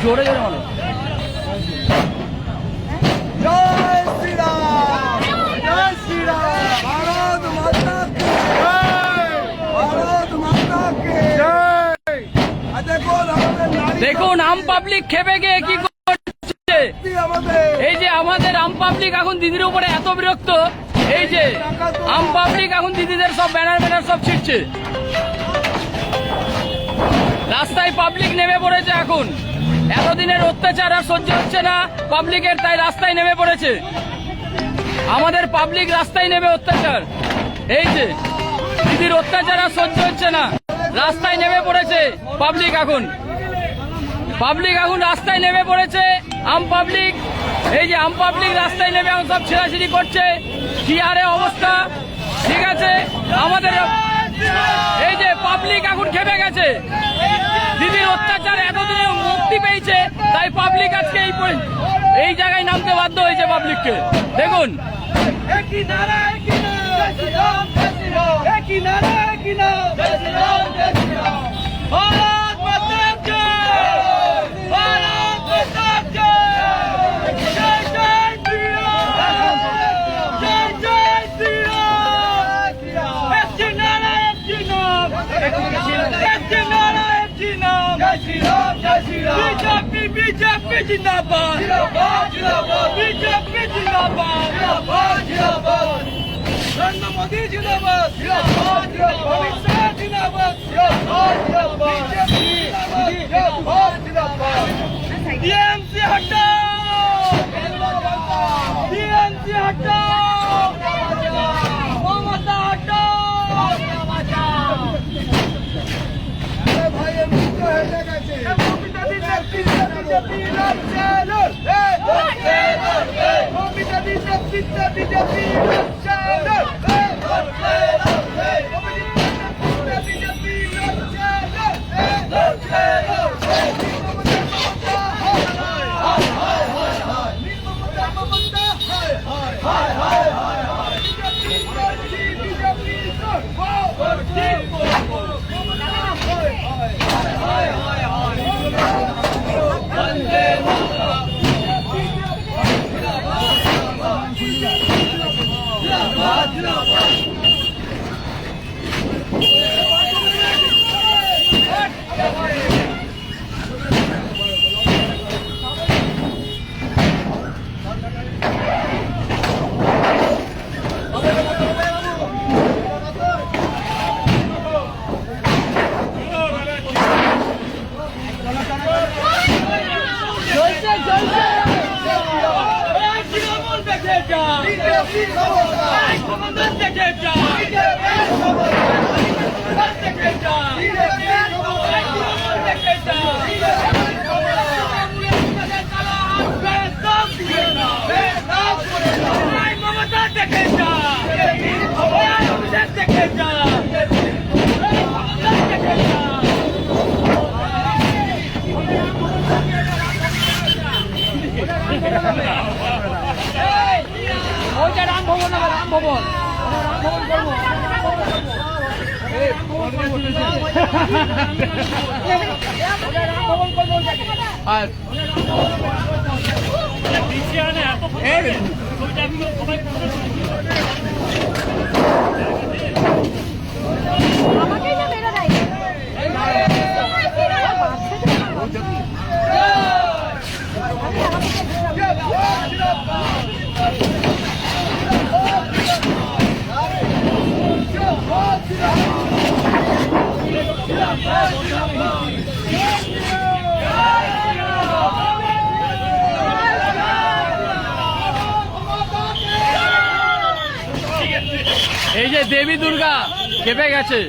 জোরে জোরে বলো। জয় শ্রীরাম, জয় শ্রীরাম, ভারত মাতা কি জয়, ভারত মাতা কি জয়। দেখুন আম পাবলিক খেপে গিয়ে কি করছে। এই যে আমাদের আম পাবলিক এখন দিদির উপরে এত বিরক্ত, এই যে আম পাবলিক এখন দিদিদের সব ব্যানার সব ছিটছে। রাস্তায় পাবলিক নেমে পড়েছে এখন। এতদিনের অত্যাচার আর সহ্য হচ্ছে না পাবলিকের, তাই রাস্তায় নেমে পড়েছে। আমাদের পাবলিক রাস্তায় নেমে অত্যাচার, এই যে দিদির অত্যাচার আর সহ্য হচ্ছে না, রাস্তায় নেমে পড়েছে পাবলিক এখন। পাবলিক এখন রাস্তায় নেমে পড়েছে, আম পাবলিক। এই যে আম পাবলিক রাস্তায় নেমে এখন সব ছেড়াছিড়ি করছে, কি আরে অবস্থা। ঠিক আছে, আমাদের এই যে পাবলিক এখন খেপে গেছে, দিদির অত্যাচার এতদিনে মুক্তি পেয়েছে, তাই পাবলিক আজকে এই জায়গায় নামতে বাধ্য হয়েছে পাবলিককে। দেখুন बीजेपी जिंदाबाद, बीजेपी जिंदाबाद, नरेंद्र मोदी जिंदाबाद, अमित शाह जिंदाबाद, टीएमसी हटाओ, टीएमसी हटाओ, ममता हटाओ। এই যে দেবী দুর্গা কেঁপে গেছে।